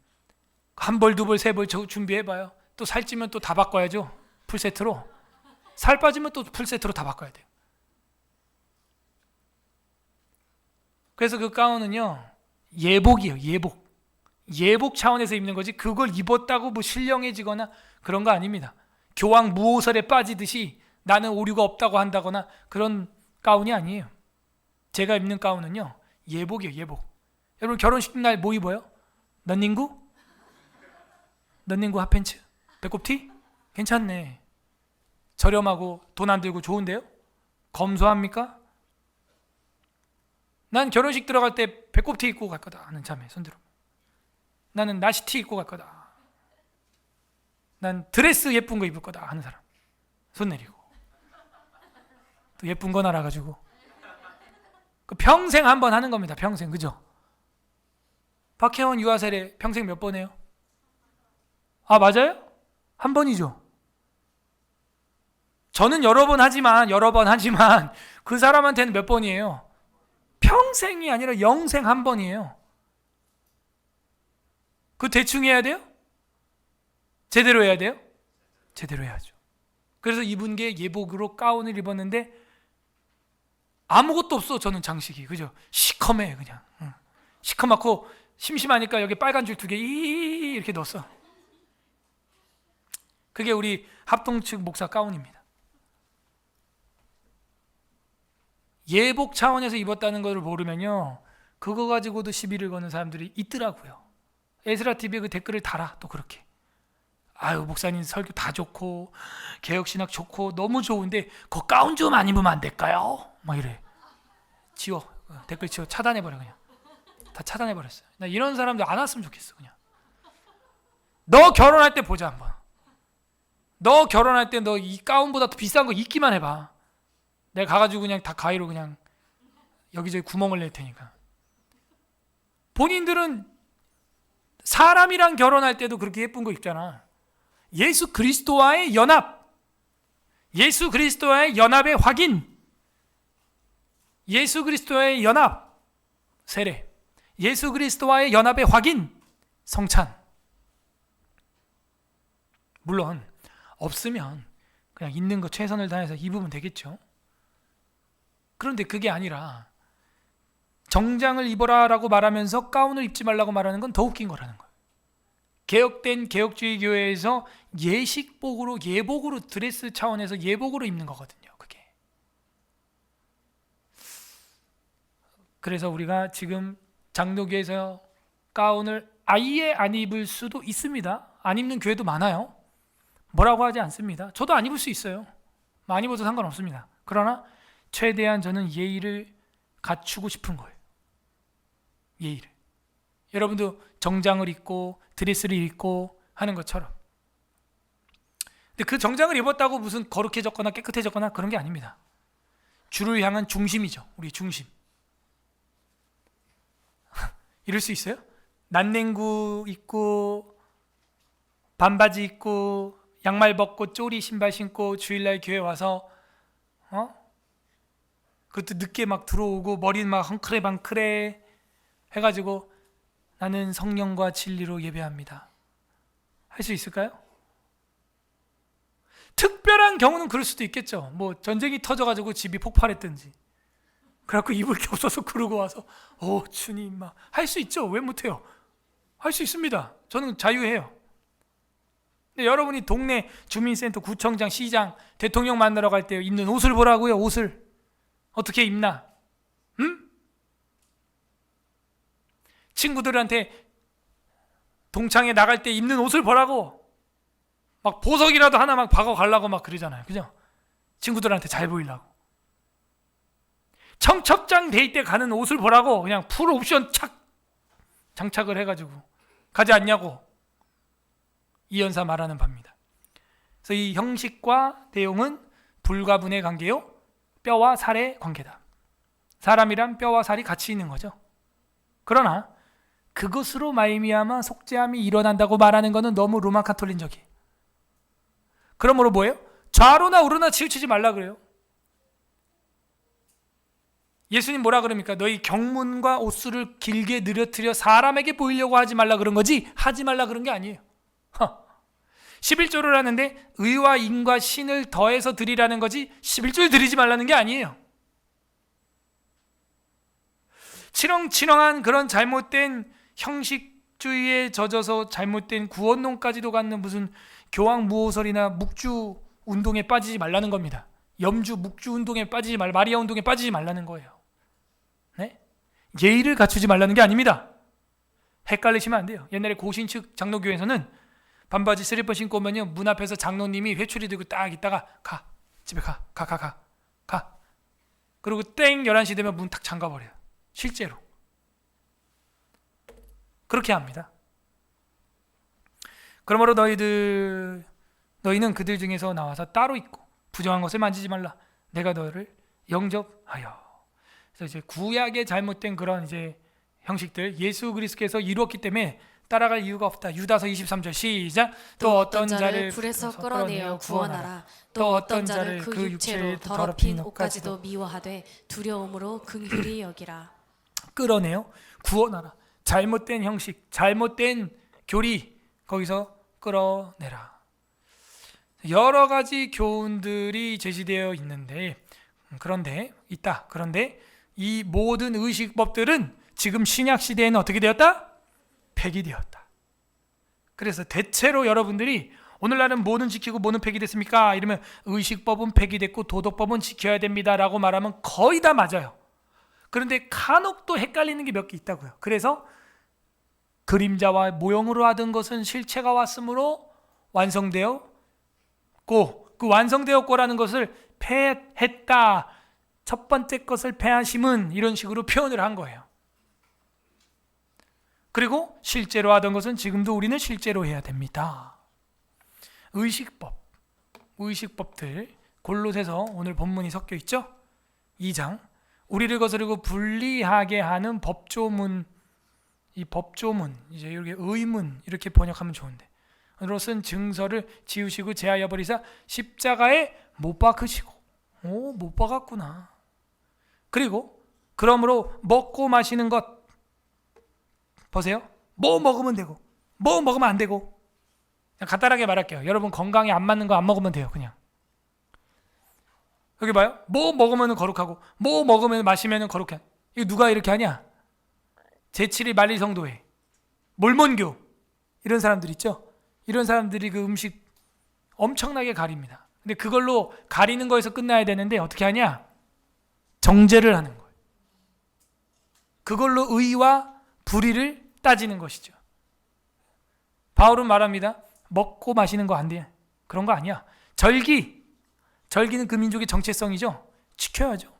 한 벌, 두 벌, 세 벌 준비해봐요. 또 살찌면 또 다 바꿔야죠. 풀세트로. 살 빠지면 또 풀세트로 다 바꿔야 돼요. 그래서 그 가운은요, 예복이에요. 예복 차원에서 입는 거지, 그걸 입었다고 뭐 신령해지거나 그런 거 아닙니다. 교황 무호설에 빠지듯이 나는 오류가 없다고 한다거나 그런 가운이 아니에요. 제가 입는 가운은요, 예복이에요. 예복. 여러분, 결혼식 날 뭐 입어요? 넌닝구 핫팬츠? 배꼽티? 괜찮네. 저렴하고 돈 안 들고 좋은데요? 검소합니까? 난 결혼식 들어갈 때 배꼽티 입고 갈 거다 하는 자매 손들어. 나는 나시티 입고 갈 거다. 난 드레스 예쁜 거 입을 거다 하는 사람 손 내리고. 또 예쁜 건 알아가지고 그 평생 한 번 하는 겁니다. 평생. 그죠? 박혜원 유아세례 평생 몇 번 해요? 아, 맞아요? 한 번이죠. 저는 여러 번 하지만 그 사람한테는 몇 번이에요? 평생이 아니라 영생 한 번이에요. 그 대충 해야 돼요? 제대로 해야 돼요? 제대로 해야죠. 그래서 입은 게 예복으로 가운을 입었는데 아무것도 없어. 저는 장식이. 그죠? 시커매 그냥. 시커멓고 심심하니까 여기 빨간 줄 2개 이렇게 넣었어. 그게 우리 합동 측 목사 가운입니다. 예복 차원에서 입었다는 것을 모르면요, 그거 가지고도 시비를 거는 사람들이 있더라고요. 에스라TV에 그 댓글을 달아. 또 그렇게, 아유 목사님 설교 다 좋고 개혁신학 좋고 너무 좋은데 그 가운 좀 안 입으면 안 될까요? 막 이래. 지워. 댓글 지워. 차단해버려. 그냥 다 차단해버렸어요. 나 이런 사람들 안 왔으면 좋겠어. 그냥 너 결혼할 때 보자 한번. 너 결혼할 때 너 이 가운보다 더 비싼 거 입기만 해봐. 내가 가가지고 그냥 다 가위로 그냥 여기저기 구멍을 낼 테니까. 본인들은 사람이랑 결혼할 때도 그렇게 예쁜 거 입잖아. 예수 그리스도와의 연합, 예수 그리스도와의 연합의 확인, 예수 그리스도와의 연합 세례, 예수 그리스도와의 연합의 확인 성찬. 물론 없으면 그냥 있는 거 최선을 다해서 입으면 되겠죠. 그런데 그게 아니라 정장을 입어라라고 말하면서 가운을 입지 말라고 말하는 건 더 웃긴 거라는 거예요. 개혁된 개혁주의 교회에서 예식복으로, 예복으로, 드레스 차원에서 예복으로 입는 거거든요. 그게. 그래서 우리가 지금 장로교에서 가운을 아예 안 입을 수도 있습니다. 안 입는 교회도 많아요. 뭐라고 하지 않습니다. 저도 안 입을 수 있어요. 안 입어도 상관없습니다. 그러나 최대한 저는 예의를 갖추고 싶은 거예요. 예의를. 여러분도 정장을 입고 드레스를 입고 하는 것처럼. 근데 그 정장을 입었다고 무슨 거룩해졌거나 깨끗해졌거나 그런 게 아닙니다. 주를 향한 중심이죠. 우리 중심. 이럴 수 있어요? 난냉구 입고 반바지 입고 양말 벗고 쪼리 신발 신고 주일날 교회 와서 그것도 늦게 막 들어오고 머리는 막 헝클해방클해 해가지고 나는 성령과 진리로 예배합니다. 할 수 있을까요? 특별한 경우는 그럴 수도 있겠죠. 뭐 전쟁이 터져가지고 집이 폭발했든지 그래갖고 입을 게 없어서 그러고 와서 주님 막 할 수 있죠. 왜 못해요? 할 수 있습니다. 저는 자유해요. 근데 여러분이 동네 주민센터, 구청장, 시장, 대통령 만나러 갈 때 입는 옷을 보라고요. 옷을 어떻게 입나? 응? 친구들한테 동창회 나갈 때 입는 옷을 보라고. 막 보석이라도 하나 막 박아 가려고 막 그러잖아요. 그죠? 친구들한테 잘 보이려고. 청첩장 데이 때 가는 옷을 보라고. 그냥 풀 옵션 착 장착을 해가지고 가지 않냐고. 이연사 말하는 바입니다. 그래서 이 형식과 내용은 불가분의 관계요, 뼈와 살의 관계다. 사람이란 뼈와 살이 같이 있는 거죠. 그러나 그것으로 말미암아 속죄함이 일어난다고 말하는 것은 너무 로마 카톨릭적이에요. 그러므로 뭐예요? 좌로나 우로나 치우치지 말라 그래요. 예수님 뭐라 그럽니까? 너희 경문과 옷수를 길게 늘어뜨려 사람에게 보이려고 하지 말라 그런 거지, 하지 말라 그런 게 아니에요. 11조를 하는데 의와 인과 신을 더해서 드리라는 거지 11조를 드리지 말라는 게 아니에요. 치렁치렁한 그런 잘못된 형식주의에 젖어서 잘못된 구원론까지도 갖는 무슨 교황무호설이나 묵주 운동에 빠지지 말라는 겁니다. 염주 묵주 운동에 빠지지 말, 마리아 운동에 빠지지 말라는 거예요. 네? 예의를 갖추지 말라는 게 아닙니다. 헷갈리시면 안 돼요. 옛날에 고신측 장로교에서는 반바지 슬리퍼 신고 오면요, 문 앞에서 장로님이 회초리 들고 딱 있다가 가, 집에 가. 그리고 땡 11시 되면 문 탁 잠가버려요. 실제로 그렇게 합니다. 그러므로 너희는 그들 중에서 나와서 따로 있고 부정한 것을 만지지 말라. 내가 너를 영접하여. 그래서 이제 구약의 잘못된 그런 이제 형식들 예수 그리스도께서 이루었기 때문에 따라갈 이유가 없다. 유다서 23절 시작. 또 어떤 자를 불에서 끌어내어 구원하라. 또 어떤 자를 그 육체로 더럽힌 옷까지도 미워하되 두려움으로 긍휼히 여기라. 끌어내요. 구원하라. 잘못된 형식, 잘못된 교리 거기서 끌어내라. 여러 가지 교훈들이 제시되어 있는데 그런데 이 모든 의식법들은 지금 신약 시대에는 어떻게 되었다? 폐기되었다. 그래서 대체로 여러분들이 오늘날은 뭐는 지키고 뭐는 폐기됐습니까? 이러면 의식법은 폐기됐고 도덕법은 지켜야 됩니다라고 말하면 거의 다 맞아요. 그런데 간혹 또 헷갈리는 게 몇 개 있다고요. 그래서 그림자와 모형으로 하던 것은 실체가 왔으므로 완성되었고, 그 완성되었고라는 것을 폐했다. 첫 번째 것을 폐하심은 이런 식으로 표현을 한 거예요. 그리고 실제로 하던 것은 지금도 우리는 실제로 해야 됩니다. 의식법들 골로새서 오늘 본문이 섞여 있죠. 2장 우리를 거스르고 불리하게 하는 법조문, 이 법조문 이제 이렇게 의문 이렇게 번역하면 좋은데 으로 쓴 증서를 지우시고 제하여 버리사 십자가에 못 박으시고, 못 박았구나. 그리고 그러므로 먹고 마시는 것 보세요. 뭐 먹으면 되고 뭐 먹으면 안 되고. 그냥 간단하게 말할게요. 여러분 건강에 안 맞는 거 안 먹으면 돼요. 그냥 여기 봐요. 뭐 먹으면 거룩하고 뭐 먹으면 마시면 거룩해. 이거 누가 이렇게 하냐? 제7일 만리성도회 몰몬교 이런 사람들 있죠. 이런 사람들이 그 음식 엄청나게 가립니다. 근데 그걸로 가리는 거에서 끝나야 되는데 어떻게 하냐? 정죄를 하는 거예요. 그걸로 의와 불의를 따지는 것이죠. 바울은 말합니다. 먹고 마시는 거 안 돼. 그런 거 아니야. 절기는 그 민족의 정체성이죠. 지켜야죠.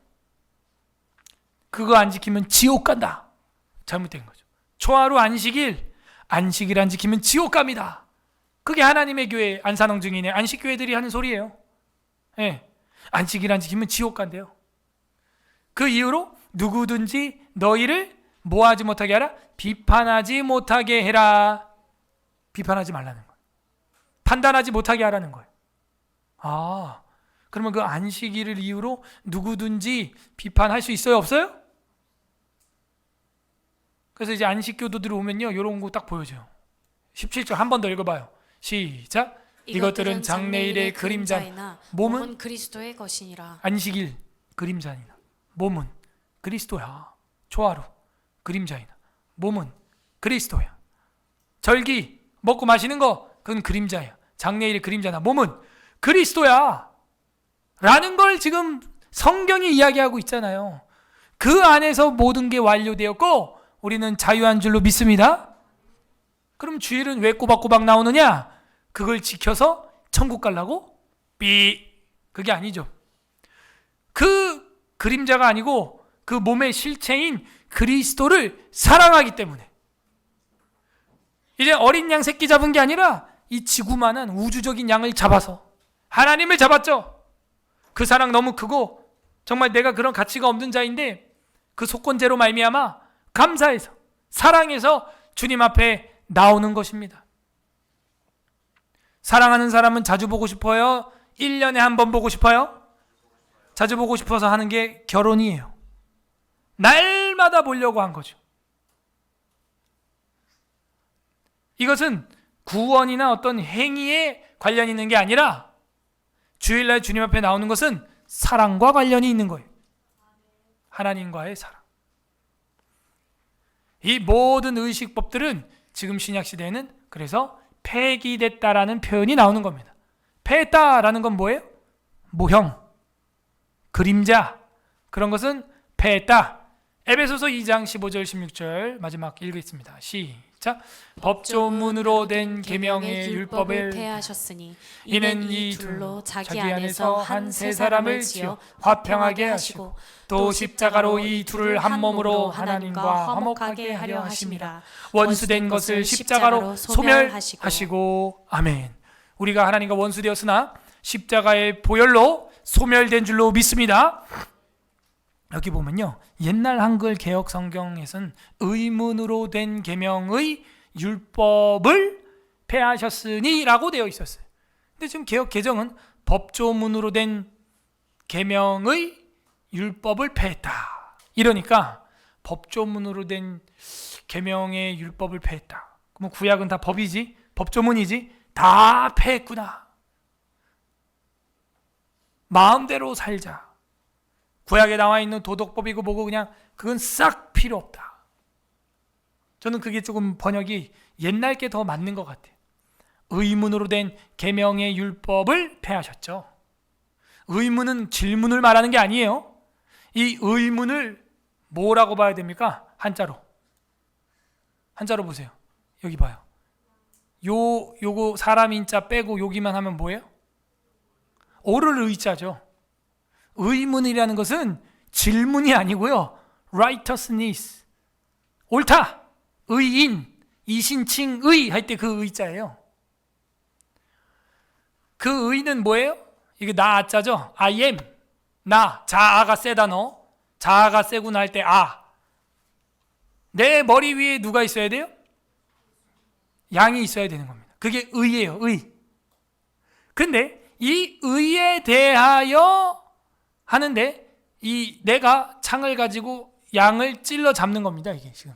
그거 안 지키면 지옥 간다. 잘못된 거죠. 초하루 안식일 안 지키면 지옥 갑니다. 그게 하나님의 교회 안산홍 증인의 안식교회들이 하는 소리예요. 예. 안식일 안 지키면 지옥 간대요. 그 이후로 누구든지 너희를 뭐하지 못하게 하라? 비판하지 못하게 해라. 비판하지 말라는 거예요. 판단하지 못하게 하라는 거예요. 그러면 그 안식일을 이유로 누구든지 비판할 수 있어요? 없어요? 그래서 이제 안식교도들이 오면요 이런 거 딱 보여줘요. 17절 한 번 더 읽어봐요. 시작. 이것들은 장래일의 그림자이나 몸은 그리스도의 것이니라. 안식일 그림자이나 몸은 그리스도야. 초하루 그림자이나 몸은 그리스도야. 절기 먹고 마시는 거 그건 그림자야. 장래일의 그림자나 몸은 그리스도야 라는 걸 지금 성경이 이야기하고 있잖아요. 그 안에서 모든 게 완료되었고 우리는 자유한 줄로 믿습니다. 그럼 주일은 왜 꼬박꼬박 나오느냐? 그걸 지켜서 천국 가려고? 그게 아니죠. 그 그림자가 아니고 그 몸의 실체인 그리스도를 사랑하기 때문에 이제 어린 양 새끼 잡은 게 아니라 이 지구만한 우주적인 양을 잡아서 하나님을 잡았죠. 그 사랑 너무 크고 정말 내가 그런 가치가 없는 자인데 그 속건제로 말미암아 감사해서 사랑해서 주님 앞에 나오는 것입니다. 사랑하는 사람은 자주 보고 싶어요? 1년에 한 번 보고 싶어요? 자주 보고 싶어서 하는 게 결혼이에요. 날마다 보려고 한 거죠. 이것은 구원이나 어떤 행위에 관련이 있는 게 아니라 주일날 주님 앞에 나오는 것은 사랑과 관련이 있는 거예요. 하나님과의 사랑. 이 모든 의식법들은 지금 신약시대에는 그래서 폐기됐다라는 표현이 나오는 겁니다. 폐했다라는 건 뭐예요? 모형, 그림자, 그런 것은 폐했다. 에베소서 2장 15절 16절 마지막 읽겠습니다. 시작. 법조문으로 된 계명의 율법을 폐하셨으니 이는 이 둘로 자기 안에서 한 세 사람을 지어 화평하게 하시고 또 십자가로 이 둘을 한 몸으로 하나님과 화목하게 하려 하심이라. 원수된 것을 십자가로 소멸하시고. 아멘. 우리가 하나님과 원수되었으나 십자가의 보혈로 소멸된 줄로 믿습니다. 여기 보면요, 옛날 한글 개역 성경에서는 의문으로 된 계명의 율법을 폐하셨으니 라고 되어 있었어요. 근데 지금 개역 개정은 법조문으로 된 계명의 율법을 폐했다 이러니까 법조문으로 된 계명의 율법을 폐했다. 그럼 구약은 다 법이지, 법조문이지, 다 폐했구나. 마음대로 살자. 구약에 나와 있는 도덕법이고 뭐고 그냥 그건 싹 필요 없다. 저는 그게 조금 번역이 옛날 게 더 맞는 것 같아요. 의문으로 된 계명의 율법을 폐하셨죠. 의문은 질문을 말하는 게 아니에요. 이 의문을 뭐라고 봐야 됩니까? 한자로 보세요. 여기 봐요. 요거 사람 인자 빼고 여기만 하면 뭐예요? 오를 의자죠. 의문이라는 것은 질문이 아니고요, righteousness, 옳다, 의인, 이신칭의 할 때 그 의자예요. 그 의는 뭐예요? 이게 나자죠. I am, 나, 자아가 세 단어, 자아가 세구나 할 때 내 머리 위에 누가 있어야 돼요? 양이 있어야 되는 겁니다. 그게 의예요, 의. 근데 이 의에 대하여 하는데 이 내가 창을 가지고 양을 찔러 잡는 겁니다, 이게 지금.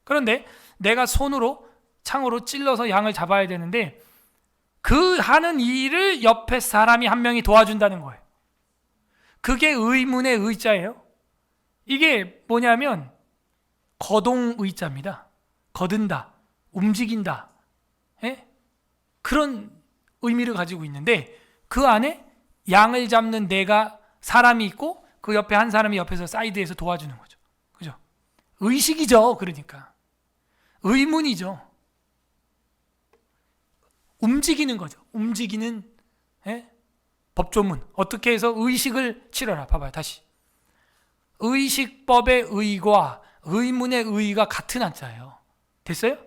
그런데 내가 손으로 창으로 찔러서 양을 잡아야 되는데 그 하는 일을 옆에 사람이 한 명이 도와준다는 거예요. 그게 의문의 의자예요. 이게 뭐냐면 거동 의자입니다. 거든다, 움직인다, 그런 의미를 가지고 있는데 그 안에 양을 잡는 내가 사람이 있고 그 옆에 한 사람이 옆에서 사이드에서 도와주는 거죠. 그죠? 의식이죠. 그러니까 의문이죠. 움직이는 거죠. 움직이는 법조문. 어떻게 해서 의식을 치러라. 봐봐요. 다시. 의식법의 의과 의문의 의가 같은 한자예요. 됐어요?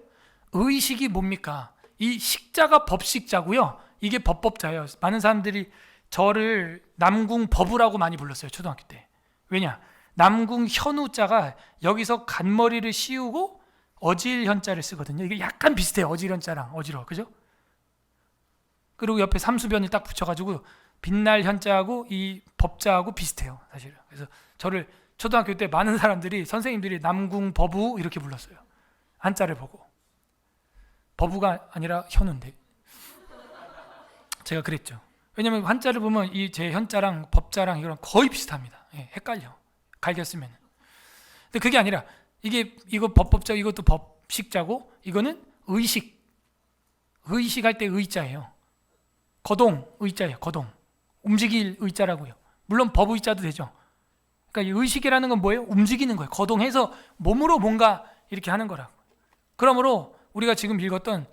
의식이 뭡니까? 이 식자가 법식자고요. 이게 법법자예요. 많은 사람들이 저를 남궁 법우라고 많이 불렀어요, 초등학교 때. 왜냐? 남궁 현우자가 여기서 간머리를 씌우고 어질 현자를 쓰거든요. 이게 약간 비슷해요. 어질 현자랑 어지러워, 그죠? 그리고 옆에 삼수변을 딱 붙여가지고 빛날 현자하고 이 법자하고 비슷해요, 사실은. 그래서 저를 초등학교 때 많은 사람들이, 선생님들이 남궁 법우 이렇게 불렀어요. 한자를 보고. 법우가 아니라 현우인데 제가 그랬죠. 왜냐면 한자를 보면 이 제 현자랑 법자랑 이거랑 거의 비슷합니다. 헷갈려, 갈겼으면. 근데 그게 아니라 이거 법법자, 이것도 법식자고 이거는 의식할 때 의자예요. 거동 의자예요. 거동. 움직일 의자라고요. 물론 법 의자도 되죠. 그러니까 이 의식이라는 건 뭐예요? 움직이는 거예요. 거동해서 몸으로 뭔가 이렇게 하는 거라고. 그러므로 우리가 지금 읽었던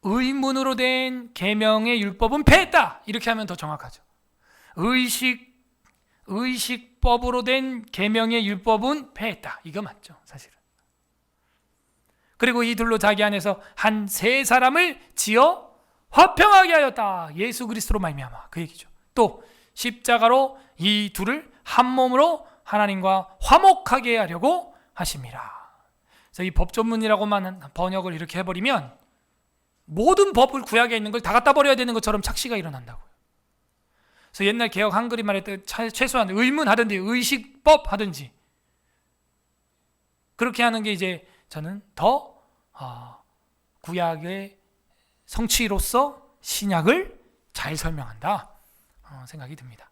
의문으로 된 계명의 율법은 폐했다. 이렇게 하면 더 정확하죠. 의식법으로 된 계명의 율법은 폐했다. 이거 맞죠, 사실은. 그리고 이 둘로 자기 안에서 한 세 사람을 지어 화평하게 하였다. 예수 그리스도로 말미암아. 그 얘기죠. 또 십자가로 이 둘을 한 몸으로 하나님과 화목하게 하려고 하심이라. 그래서 이 법조문이라고만 번역을 이렇게 해버리면 모든 법을 구약에 있는 걸 다 갖다 버려야 되는 것처럼 착시가 일어난다고요. 그래서 옛날 개혁 한글이 말했던 최소한 의문 하든지 의식법 하든지 그렇게 하는 게 이제 저는 더 구약의 성취로서 신약을 잘 설명한다 생각이 듭니다.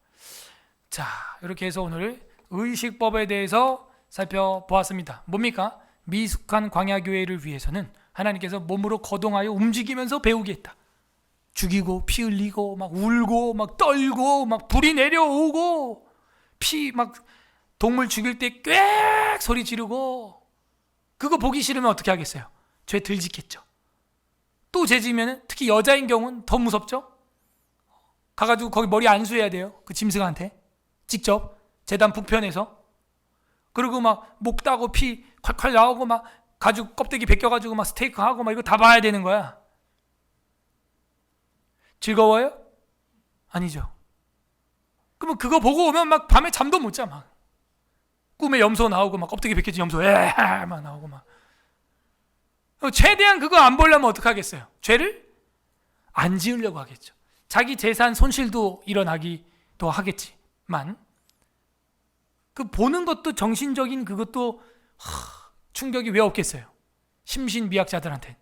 자, 이렇게 해서 오늘 의식법에 대해서 살펴보았습니다. 뭡니까? 미숙한 광야교회를 위해서는 하나님께서 몸으로 거동하여 움직이면서 배우게 했다. 죽이고 피 흘리고 막 울고 막 떨고 막 불이 내려오고 피 막 동물 죽일 때 꽥 소리 지르고 그거 보기 싫으면 어떻게 하겠어요? 죄 덜 짓겠죠. 또 죄 지으면 특히 여자인 경우는 더 무섭죠. 가가지고 거기 머리 안수해야 돼요. 그 짐승한테 직접 제단 북편에서. 그리고 막 목 따고 피 콸콸 나오고 막 가죽 껍데기 벗겨가지고 막 스테이크 하고 막 이거 다 봐야 되는 거야. 즐거워요? 아니죠. 그러면 그거 보고 오면 막 밤에 잠도 못 자. 막 꿈에 염소 나오고 막 껍데기 벗겨진 염소 막 나오고 막. 최대한 그거 안 보려면 어떡하겠어요? 죄를 안 지으려고 하겠죠. 자기 재산 손실도 일어나기도 하겠지만 그 보는 것도 정신적인 그것도 충격이 왜 없겠어요? 심신미약자들한테.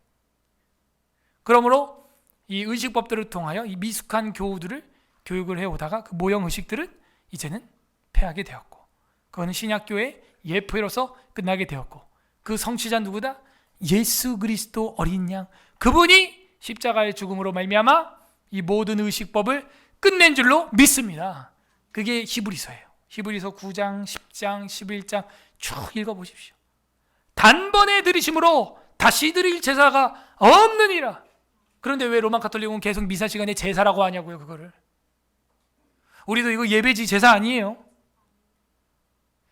그러므로 이 의식법들을 통하여 이 미숙한 교우들을 교육을 해오다가 그 모형 의식들은 이제는 폐하게 되었고 그거는 신약교회의 예표로서 끝나게 되었고 그 성취자 누구다? 예수 그리스도 어린 양, 그분이 십자가의 죽음으로 말미암아 이 모든 의식법을 끝낸 줄로 믿습니다. 그게 히브리서예요. 히브리서 9장, 10장, 11장 쭉 읽어보십시오. 단번에 들으심으로 다시 드릴 제사가 없느니라. 그런데 왜 로마 가톨릭은 계속 미사 시간에 제사라고 하냐고요, 그거를. 우리도 이거 예배지 제사 아니에요.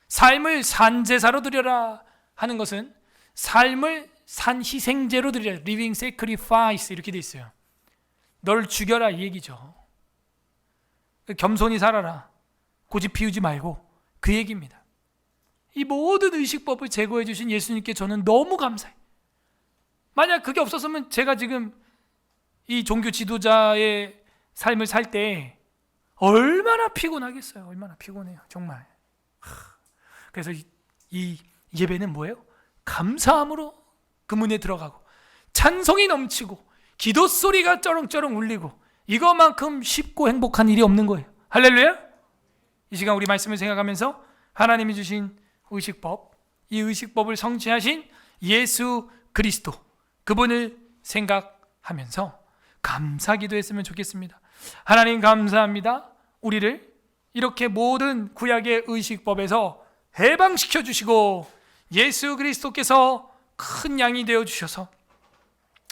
삶을 산제사로 드려라 하는 것은 삶을 산희생제로 드려라. Living sacrifice 이렇게 돼 있어요. 널 죽여라 이 얘기죠. 겸손히 살아라. 고집 피우지 말고 그 얘기입니다. 이 모든 의식법을 제거해 주신 예수님께 저는 너무 감사해요. 만약 그게 없었으면 제가 지금 이 종교 지도자의 삶을 살 때 얼마나 피곤하겠어요. 얼마나 피곤해요. 정말. 그래서 이 예배는 뭐예요? 감사함으로 그 문에 들어가고 찬송이 넘치고 기도 소리가 쩌렁쩌렁 울리고 이거만큼 쉽고 행복한 일이 없는 거예요. 할렐루야. 이 시간 우리 말씀을 생각하면서 하나님이 주신 의식법, 이 의식법을 성취하신 예수 그리스도, 그분을 생각하면서 감사기도 했으면 좋겠습니다. 하나님 감사합니다. 우리를 이렇게 모든 구약의 의식법에서 해방시켜 주시고 예수 그리스도께서 큰 양이 되어 주셔서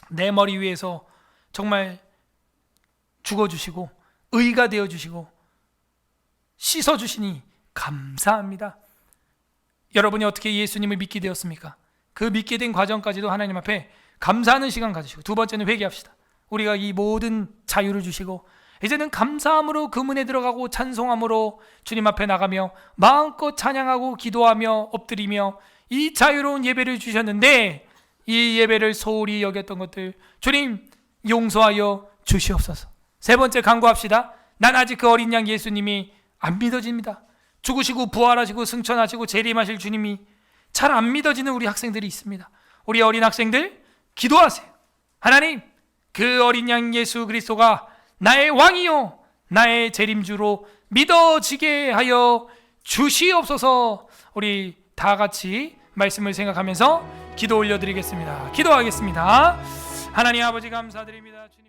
내 머리 위에서 정말 죽어 주시고 의가 되어 주시고 씻어 주시니 감사합니다. 여러분이 어떻게 예수님을 믿게 되었습니까? 그 믿게 된 과정까지도 하나님 앞에 감사하는 시간 가지시고, 두 번째는 회개합시다. 우리가 이 모든 자유를 주시고 이제는 감사함으로 그 문에 들어가고 찬송함으로 주님 앞에 나가며 마음껏 찬양하고 기도하며 엎드리며 이 자유로운 예배를 주셨는데 이 예배를 소홀히 여겼던 것들 주님 용서하여 주시옵소서. 세 번째 간구합시다. 난 아직 그 어린 양 예수님이 안 믿어집니다. 죽으시고 부활하시고 승천하시고 재림하실 주님이 잘 안 믿어지는 우리 학생들이 있습니다. 우리 어린 학생들 기도하세요. 하나님, 그 어린 양 예수 그리스도가 나의 왕이요 나의 재림주로 믿어지게 하여 주시옵소서. 우리 다 같이 말씀을 생각하면서 기도 올려드리겠습니다. 기도하겠습니다. 하나님 아버지 감사드립니다. 주님.